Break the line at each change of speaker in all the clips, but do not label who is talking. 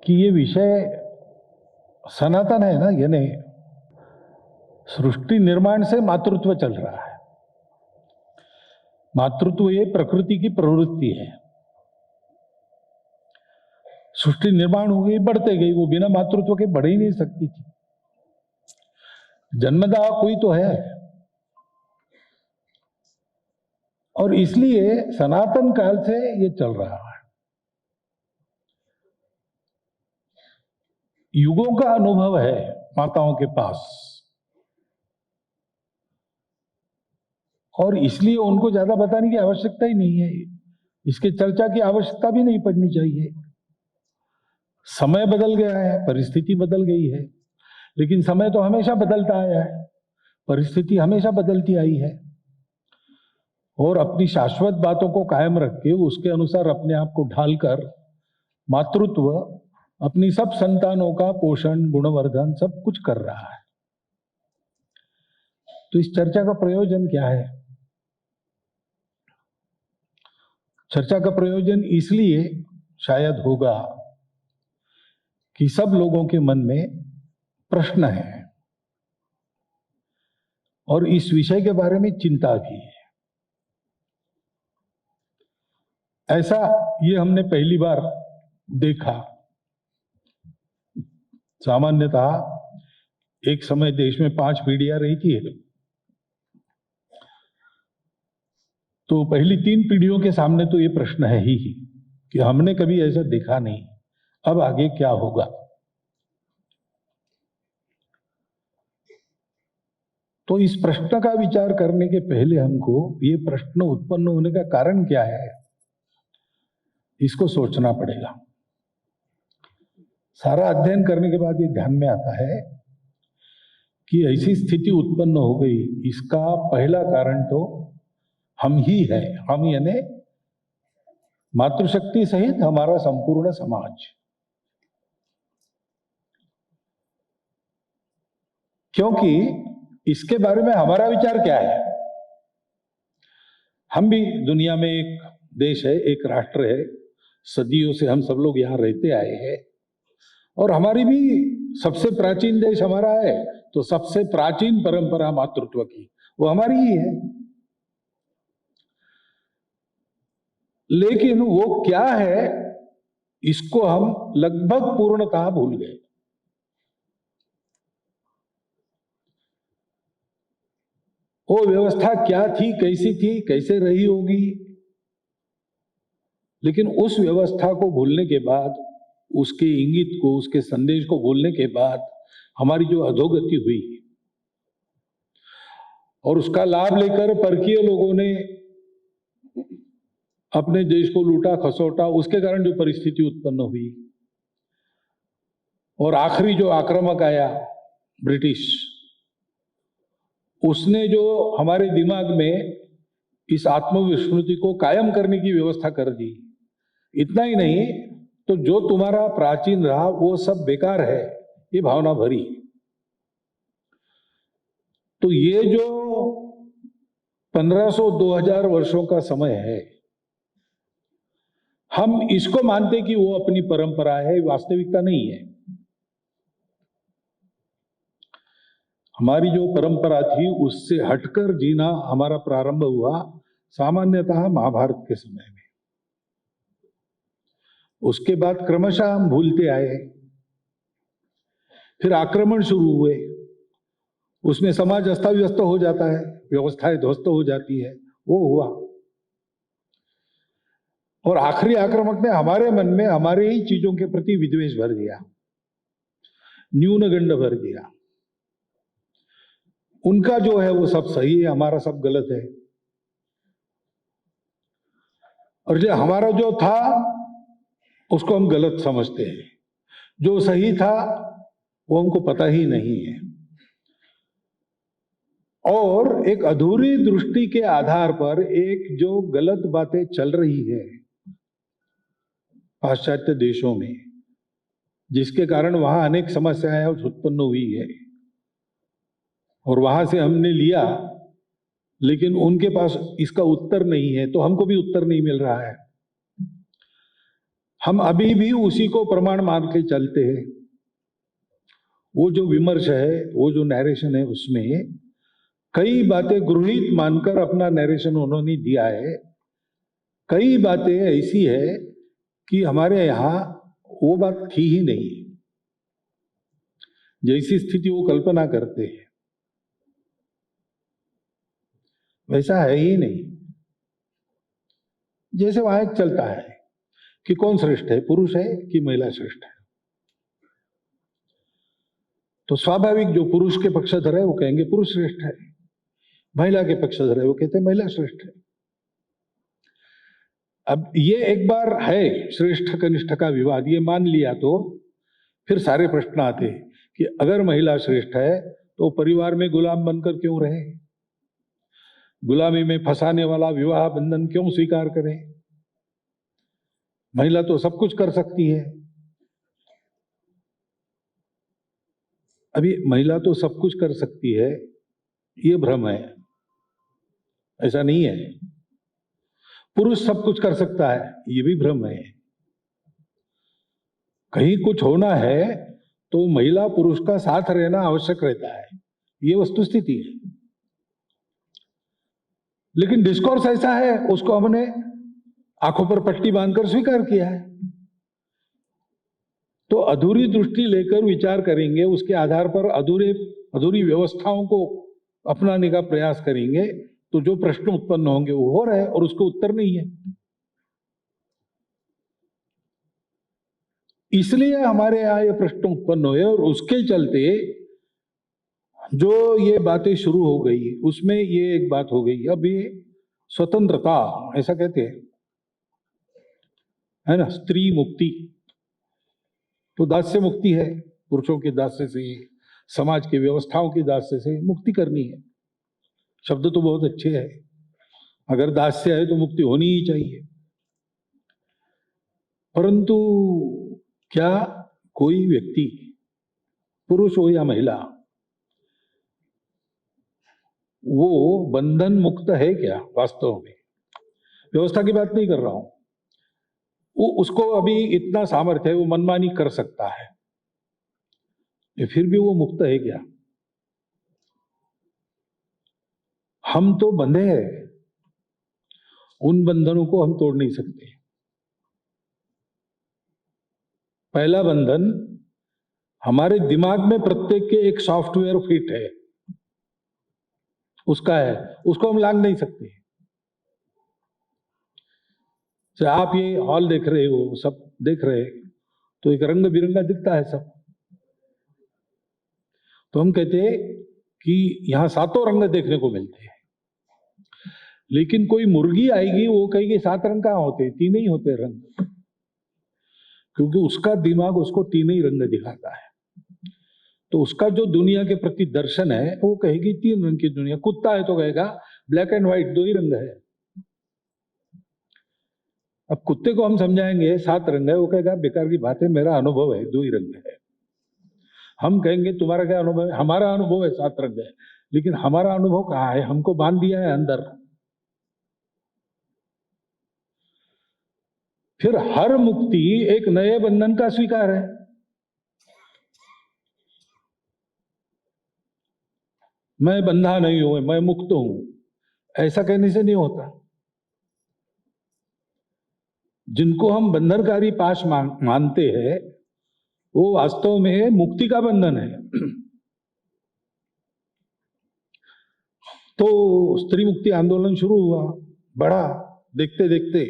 कि ये विषय सनातन है ना, यानी सृष्टि निर्माण से मातृत्व चल रहा है। मातृत्व ये प्रकृति की प्रवृत्ति है। सृष्टि निर्माण हो गई, बढ़ते गई, वो बिना मातृत्व के बढ़ ही नहीं सकती थी। जन्मदाता कोई तो है, और इसलिए सनातन काल से ये चल रहा है। युगों का अनुभव है माताओं के पास, और इसलिए उनको ज्यादा बताने की आवश्यकता ही नहीं है। इसके चर्चा की आवश्यकता भी नहीं पड़नी चाहिए। समय बदल गया है, परिस्थिति बदल गई है, लेकिन समय तो हमेशा बदलता आया है, परिस्थिति हमेशा बदलती आई है। और अपनी शाश्वत बातों को कायम रख के उसके अनुसार अपने आप को ढालकर मातृत्व अपनी सब संतानों का पोषण, गुणवर्धन सब कुछ कर रहा है। तो इस चर्चा का प्रयोजन क्या है? चर्चा का प्रयोजन इसलिए शायद होगा कि सब लोगों के मन में प्रश्न है और इस विषय के बारे में चिंता भी है। ऐसा ये हमने पहली बार देखा। सामान्यतः एक समय देश में 5 पीढ़ियां रही थी, तो पहली 3 पीढ़ियों के सामने तो ये प्रश्न है ही कि हमने कभी ऐसा देखा नहीं, अब आगे क्या होगा। तो इस प्रश्न का विचार करने के पहले हमको ये प्रश्न उत्पन्न होने का कारण क्या है, इसको सोचना पड़ेगा। सारा अध्ययन करने के बाद ये ध्यान में आता है कि ऐसी स्थिति उत्पन्न हो गई, इसका पहला कारण तो हम ही है। हम यानी मातृशक्ति सहित हमारा संपूर्ण समाज। क्योंकि इसके बारे में हमारा विचार क्या है? हम भी दुनिया में एक देश है, एक राष्ट्र है, सदियों से हम सब लोग यहां रहते आए हैं, और हमारी भी सबसे प्राचीन देश हमारा है, तो सबसे प्राचीन परंपरा मातृत्व की वो हमारी ही है। लेकिन वो क्या है, इसको हम लगभग पूर्णतः भूल गए। वो व्यवस्था क्या थी, कैसी थी, कैसे रही होगी, लेकिन उस व्यवस्था को भूलने के बाद, उसके इंगित को, उसके संदेश को भूलने के बाद हमारी जो अधोगति हुई और उसका लाभ लेकर परकीय लोगों ने अपने देश को लूटा खसोटा, उसके कारण जो परिस्थिति उत्पन्न हुई, और आखिरी जो आक्रामक आया ब्रिटिश, उसने जो हमारे दिमाग में इस आत्मविस्मृति को कायम करने की व्यवस्था कर दी। इतना ही नहीं, तो जो तुम्हारा प्राचीन रहा वो सब बेकार है, ये भावना भरी। तो ये जो 1500-2000 वर्षों का समय है, हम इसको मानते कि वो अपनी परंपरा है, वास्तविकता नहीं है। हमारी जो परंपरा थी उससे हटकर जीना हमारा प्रारंभ हुआ सामान्यतः महाभारत के समय में। उसके बाद क्रमशः हम भूलते आए, फिर आक्रमण शुरू हुए, उसमें समाज अस्त व्यस्त हो जाता है, व्यवस्थाएं ध्वस्त हो जाती है, वो हुआ। और आखिरी आक्रमक ने हमारे मन में हमारे ही चीजों के प्रति विद्वेष भर दिया, न्यूनगंड भर दिया। उनका जो है वो सब सही है, हमारा सब गलत है। और जो हमारा जो था उसको हम गलत समझते हैं, जो सही था वो हमको पता ही नहीं है। और एक अधूरी दृष्टि के आधार पर एक जो गलत बातें चल रही है पाश्चात्य देशों में, जिसके कारण वहां अनेक समस्याएं उत्पन्न हुई है, और वहां से हमने लिया, लेकिन उनके पास इसका उत्तर नहीं है, तो हमको भी उत्तर नहीं मिल रहा है। हम अभी भी उसी को प्रमाण मान के चलते हैं। वो जो विमर्श है, वो जो नैरेशन है, उसमें कई बातें गृहीत मानकर अपना नैरेशन उन्होंने दिया है। कई बातें ऐसी है कि हमारे यहाँ वो बात थी ही नहीं, जैसी स्थिति वो कल्पना करते हैं वैसा है ही नहीं। जैसे वहां एक चलता है कि कौन श्रेष्ठ है, पुरुष है कि महिला श्रेष्ठ है, तो स्वाभाविक जो पुरुष के पक्षधर है वो कहेंगे पुरुष श्रेष्ठ है, महिला के पक्षधर है वो कहते हैं महिला श्रेष्ठ है। अब ये एक बार है श्रेष्ठ कनिष्ठ का विवाद, ये मान लिया तो फिर सारे प्रश्न आते हैं कि अगर महिला श्रेष्ठ है तो परिवार में गुलाम बनकर क्यों रहे, गुलामी में फंसाने वाला विवाह बंधन क्यों स्वीकार करें। महिला तो सब कुछ कर सकती है। अभी महिला तो सब कुछ कर सकती है, ये भ्रम है, ऐसा नहीं है। पुरुष सब कुछ कर सकता है, ये भी भ्रम है। कहीं कुछ होना है तो महिला पुरुष का साथ रहना आवश्यक रहता है, ये वस्तुस्थिति है। लेकिन डिस्कोर्स ऐसा है, उसको हमने आंखों पर पट्टी बांधकर स्वीकार किया है। तो अधूरी दृष्टि लेकर विचार करेंगे, उसके आधार पर अधूरी व्यवस्थाओं को अपनाने का प्रयास करेंगे, तो जो प्रश्न उत्पन्न होंगे वो हो रहे और उसको उत्तर नहीं है। इसलिए हमारे यहाँ ये प्रश्न उत्पन्न हुए और उसके चलते जो ये बातें शुरू हो गई उसमें ये एक बात हो गई। अब ये स्वतंत्रता ऐसा कहते हैं, है ना, स्त्री मुक्ति, तो दास्य मुक्ति है, पुरुषों के दास्य से, समाज की व्यवस्थाओं की दास्य से मुक्ति करनी है। शब्द तो बहुत अच्छे है, अगर दास्य है तो मुक्ति होनी ही चाहिए। परंतु क्या कोई व्यक्ति, पुरुष हो या महिला, वो बंधन मुक्त है क्या वास्तव में? व्यवस्था की बात नहीं कर रहा हूं, वो उसको अभी इतना सामर्थ्य है, वो मनमानी कर सकता है, फिर भी वो मुक्त है क्या? हम तो बंधे हैं, उन बंधनों को हम तोड़ नहीं सकते। पहला बंधन हमारे दिमाग में प्रत्येक के एक सॉफ्टवेयर फिट है, उसका है, उसको हम लांघ नहीं सकते। तो आप ये हॉल देख रहे हो, सब देख रहे, तो एक रंग बिरंगा दिखता है सब, तो हम कहते हैं कि यहां सातों रंग देखने को मिलते हैं। लेकिन कोई मुर्गी आएगी, वो कहेगी 7 रंग कहां होते, 3 ही होते रंग, क्योंकि उसका दिमाग उसको 3 ही रंग दिखाता है। तो उसका जो दुनिया के प्रति दर्शन है वो कहेगी 3 रंग की दुनिया। कुत्ता है तो कहेगा ब्लैक एंड व्हाइट 2 ही रंग है। अब कुत्ते को हम समझाएंगे 7 रंग है, वो कहेगा बेकार की बात है, मेरा अनुभव है 2 ही रंग है। हम कहेंगे तुम्हारा क्या अनुभव है? हमारा अनुभव है 7 रंग है, लेकिन हमारा अनुभव कहाँ है? हमको बांध दिया है अंदर। फिर हर मुक्ति एक नए बंधन का स्वीकार है। मैं बंधा नहीं हूं, मैं मुक्त हूं, ऐसा कहने से नहीं होता। जिनको हम बंधनकारी पाश मानते हैं वो वास्तव में मुक्ति का बंधन है। तो स्त्री मुक्ति आंदोलन शुरू हुआ, बढ़ा, देखते देखते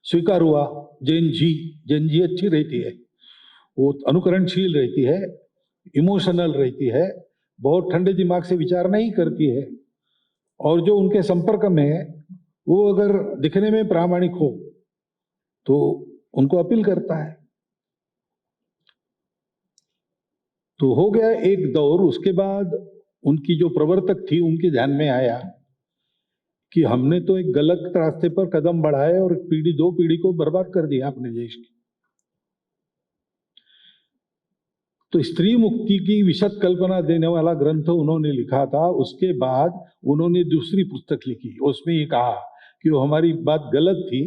स्वीकार हुआ। जैन जी अच्छी रहती है, वो अनुकरणशील रहती है, इमोशनल रहती है, बहुत ठंडे दिमाग से विचार नहीं करती है, और जो उनके संपर्क में है वो अगर दिखने में प्रामाणिक हो तो उनको अपील करता है। तो हो गया एक दौर। उसके बाद उनकी जो प्रवर्तक थी उनके ध्यान में आया कि हमने तो एक गलत रास्ते पर कदम बढ़ाए और पीढ़ी 2 पीढ़ी को बर्बाद कर दिया अपने देश की। तो स्त्री मुक्ति की विशद कल्पना देने वाला ग्रंथ उन्होंने लिखा था। उसके बाद उन्होंने दूसरी पुस्तक लिखी, उसमें ये कहा कि वो हमारी बात गलत थी,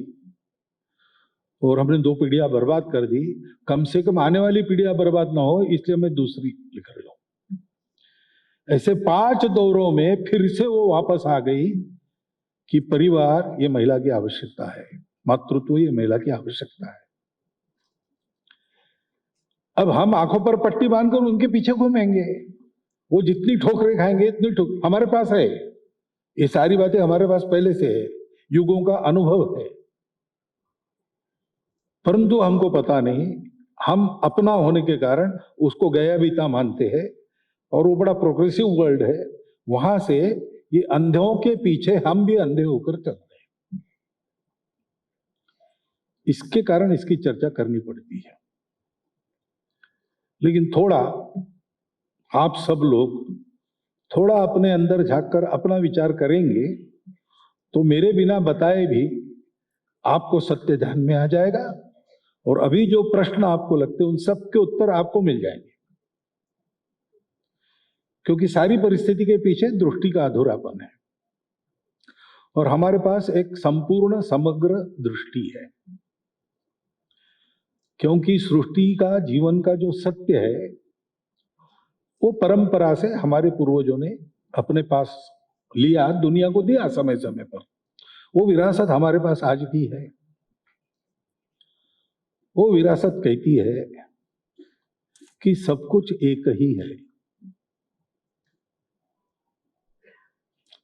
और हमने 2 पीढ़ियां बर्बाद कर दी, कम से कम आने वाली पीढ़ियां बर्बाद ना हो, इसलिए मैं दूसरी लिख रहा हूं। ऐसे 5 दौरों में फिर से वो वापस आ गई कि परिवार ये महिला की आवश्यकता है, मातृत्व ये महिला की आवश्यकता है। अब हम आंखों पर पट्टी बांधकर उनके पीछे घूमेंगे, वो जितनी ठोकरें खाएंगे इतनी हमारे पास है, ये सारी बातें हमारे पास पहले से है, युगों का अनुभव है, परंतु हमको पता नहीं, हम अपना होने के कारण उसको गया बीता मानते हैं, और वो बड़ा प्रोग्रेसिव वर्ल्ड है, वहां से ये अंधों के पीछे हम भी अंधे होकर चल रहे हैं। इसके कारण इसकी चर्चा करनी पड़ती है। लेकिन थोड़ा आप सब लोग थोड़ा अपने अंदर झांककर अपना विचार करेंगे तो मेरे बिना बताए भी आपको सत्य ध्यान में आ जाएगा, और अभी जो प्रश्न आपको लगते हैं उन सब के उत्तर आपको मिल जाएंगे, क्योंकि सारी परिस्थिति के पीछे दृष्टि का अधूरापन है और हमारे पास एक संपूर्ण समग्र दृष्टि है। क्योंकि सृष्टि का, जीवन का जो सत्य है वो परंपरा से हमारे पूर्वजों ने अपने पास लिया, दुनिया को दिया समय समय पर, वो विरासत हमारे पास आज भी है। वो विरासत कहती है कि सब कुछ एक ही है,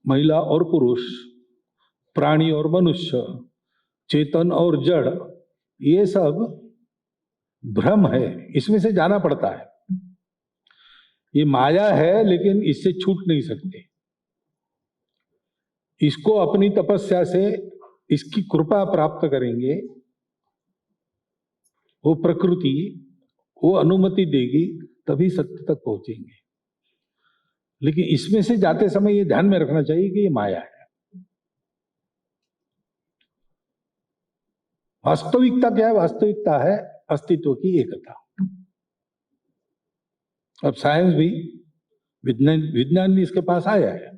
महिला और पुरुष, प्राणी और मनुष्य, चेतन और जड़, ये सब भ्रम है, इसमें से जाना पड़ता है। ये माया है लेकिन इससे छूट नहीं सकते, इसको अपनी तपस्या से इसकी कृपा प्राप्त करेंगे, वो प्रकृति वो अनुमति देगी तभी सत्य तक पहुंचेंगे। लेकिन इसमें से जाते समय ये ध्यान में रखना चाहिए कि ये माया है। वास्तविकता क्या है? वास्तविकता है अस्तित्व की एकता। अब साइंस भी, विज्ञान भी इसके पास आया है।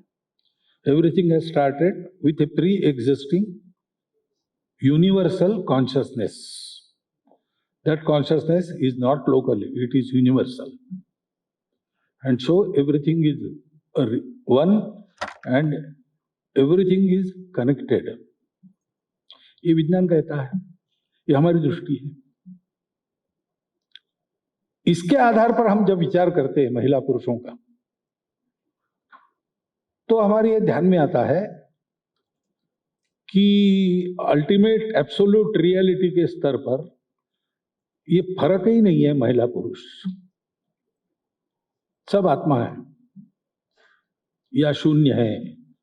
Everything has started with A pre existing universal consciousness. That consciousness is not local, it is universal. And so everything is one and everything is connected. ये विज्ञान कहता है, ये हमारी दृष्टि है। इसके आधार पर हम जब विचार करते हैं महिला पुरुषों का, तो हमारे ये ध्यान में आता है कि अल्टीमेट एब्सोल्यूट रियलिटी के स्तर पर ये फर्क ही नहीं है महिला पुरुष, सब आत्मा है या शून्य है।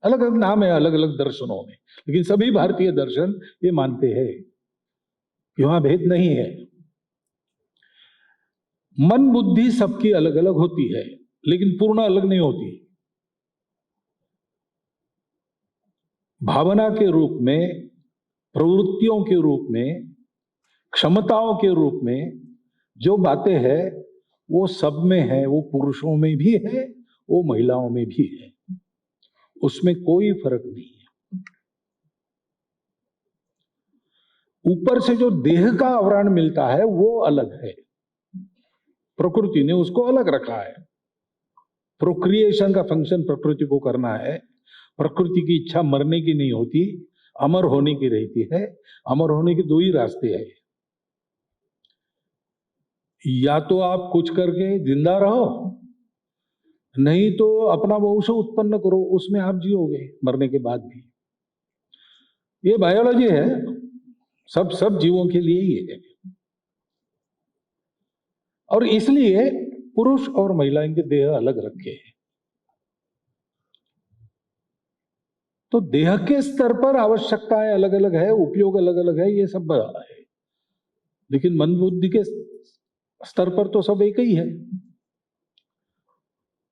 अलग अलग नाम है अलग अलग दर्शनों में, लेकिन सभी भारतीय दर्शन ये मानते हैं कि वहां भेद नहीं है। मन बुद्धि सबकी अलग अलग होती है लेकिन पूर्ण अलग नहीं होती। भावना के रूप में, प्रवृत्तियों के रूप में, क्षमताओं के रूप में जो बातें हैं वो सब में है, वो पुरुषों में भी है, वो महिलाओं में भी है, उसमें कोई फर्क नहीं है। ऊपर से जो देह का आवरण मिलता है वो अलग है, प्रकृति ने उसको अलग रखा है। प्रोक्रिएशन का फंक्शन प्रकृति को करना है। प्रकृति की इच्छा मरने की नहीं होती, अमर होने की रहती है। अमर होने के 2 ही रास्ते हैं, या तो आप कुछ करके जिंदा रहो, नहीं तो अपना वंश उत्पन्न करो, उसमें आप जियोगे मरने के बाद भी। ये बायोलॉजी है, सब जीवों के लिए ही है। और इसलिए पुरुष और महिला इनके देह अलग रखे हैं। तो देह के स्तर पर आवश्यकताएं अलग अलग है, उपयोग अलग अलग है, ये सब बड़ा है। लेकिन मन बुद्धि के स्तर पर तो सब एक ही है।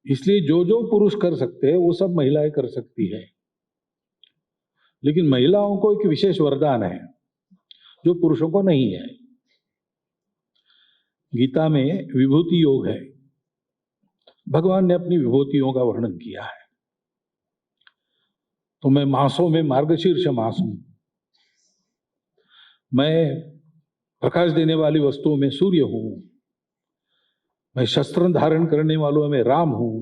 इसलिए जो जो पुरुष कर सकते हैं वो सब महिलाएं कर सकती है। लेकिन महिलाओं को एक विशेष वरदान है जो पुरुषों को नहीं है। गीता में विभूति योग है, भगवान ने अपनी विभूतियों का वर्णन किया है। तो मैं मासों में मार्गशीर्ष मास हूं, मैं प्रकाश देने वाली वस्तुओं में सूर्य हूं, मैं शस्त्र धारण करने वालों में राम हूं,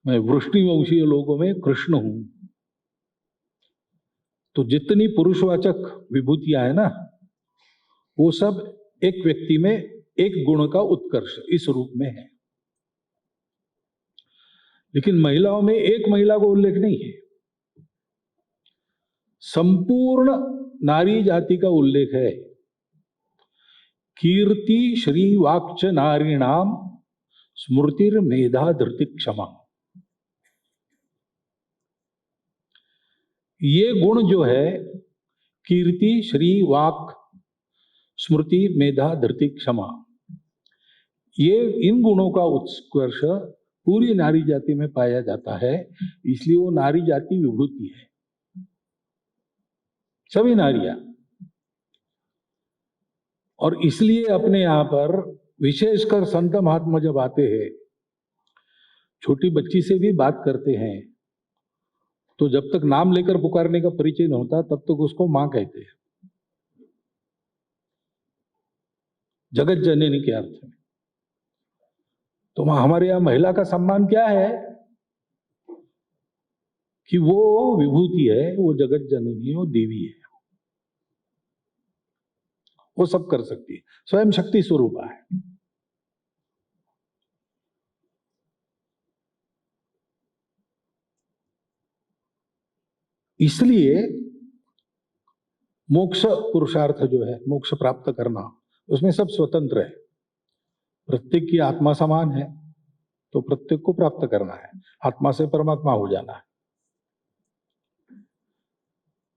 मैं वृष्णिवंशीय लोगों में कृष्ण हूं। तो जितनी पुरुषवाचक विभूतियां है ना, वो सब एक व्यक्ति में एक गुण का उत्कर्ष इस रूप में है। लेकिन महिलाओं में एक महिला को उल्लेख नहीं है, संपूर्ण नारी जाति का उल्लेख है। कीर्ति श्री वाक्च नारीणाम स्मृतिर मेधा धृति क्षमा। ये गुण जो है, कीर्ति श्री वाक स्मृति मेधा धृति क्षमा, ये इन गुणों का उत्कर्ष पूरी नारी जाति में पाया जाता है। इसलिए वो नारी जाति विभूति है, सभी नारियां। और इसलिए अपने यहां पर विशेषकर संत महात्मा जब आते हैं, छोटी बच्ची से भी बात करते हैं, तो जब तक नाम लेकर पुकारने का परिचय नहीं होता तब तक उसको मां कहते हैं, जगत जननी के अर्थ में। तो हमारे यहां महिला का सम्मान क्या है कि वो विभूति है, वो जगत जननी है, वो देवी है, वो सब कर सकती है, स्वयं शक्ति स्वरूपा है। इसलिए मोक्ष पुरुषार्थ जो है, मोक्ष प्राप्त करना, उसमें सब स्वतंत्र है। प्रत्येक की आत्मा समान है, तो प्रत्येक को प्राप्त करना है, आत्मा से परमात्मा हो जाना है।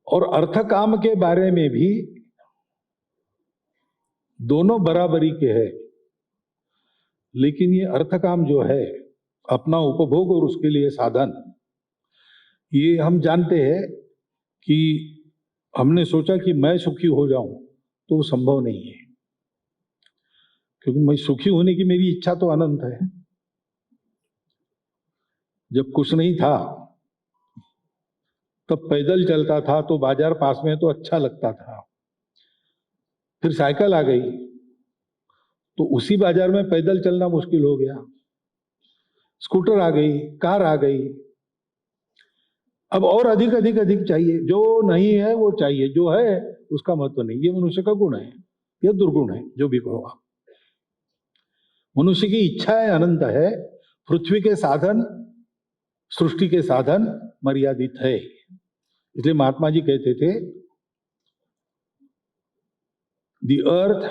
और अर्थ काम के बारे में भी दोनों बराबरी के हैं। लेकिन ये अर्थ काम जो है, अपना उपभोग और उसके लिए साधन, ये हम जानते हैं कि हमने सोचा कि मैं सुखी हो जाऊं, तो वो संभव नहीं है, क्योंकि मैं सुखी होने की मेरी इच्छा तो अनंत है। जब कुछ नहीं था तब पैदल चलता था, तो बाजार पास में तो अच्छा लगता था। फिर साइकिल आ गई, तो उसी बाजार में पैदल चलना मुश्किल हो गया। स्कूटर आ गई, कार आ गई, अब और अधिक अधिक अधिक चाहिए। जो नहीं है वो चाहिए, जो है उसका महत्व नहीं। ये मनुष्य का गुण है, ये दुर्गुण है, जो भी कहो आप। मनुष्य की इच्छाएं अनंत है, पृथ्वी के साधन, सृष्टि के साधन मर्यादित है। इसलिए महात्मा जी कहते थे, The earth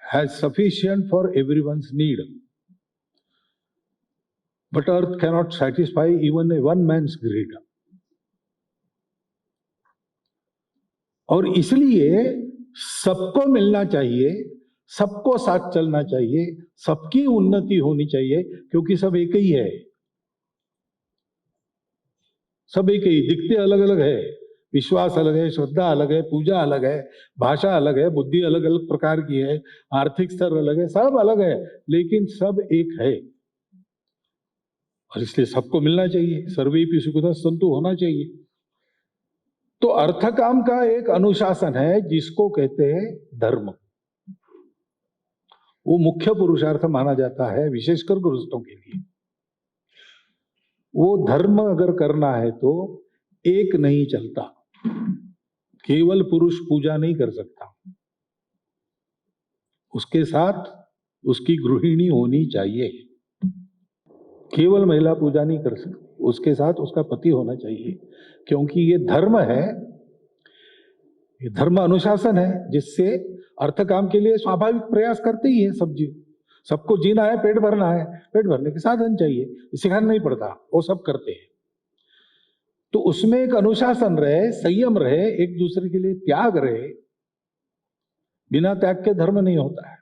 has sufficient for everyone's need, but earth cannot satisfy even a one man's greed. और इसलिए सबको मिलना चाहिए, सबको साथ चलना चाहिए, सबकी उन्नति होनी चाहिए, क्योंकि सब एक ही है। सब एक ही, दिखते अलग अलग है, विश्वास अलग है, श्रद्धा अलग है, पूजा अलग है, भाषा अलग है, बुद्धि अलग अलग प्रकार की है, आर्थिक स्तर अलग है, सब अलग है, लेकिन सब एक है। और इसलिए सबको मिलना चाहिए, सर्वेपि सुखिनः सन्तु होना चाहिए। तो अर्थ काम का एक अनुशासन है जिसको कहते हैं धर्म। वो मुख्य पुरुषार्थ माना जाता है, विशेषकर गृहस्थों के लिए। वो धर्म अगर करना है तो एक नहीं चलता, केवल पुरुष पूजा नहीं कर सकता, उसके साथ उसकी गृहिणी होनी चाहिए। केवल महिला पूजा नहीं कर सकती, उसके साथ उसका पति होना चाहिए, क्योंकि ये धर्म है, ये धर्म अनुशासन है, जिससे अर्थ काम के लिए स्वाभाविक प्रयास करते ही है सब जीव। सबको जीना है, पेट भरना है, पेट भरने के साधन चाहिए, सिखाना नहीं पड़ता, वो सब करते हैं। तो उसमें एक अनुशासन रहे, संयम रहे, एक दूसरे के लिए त्याग रहे। बिना त्याग के धर्म नहीं होता है।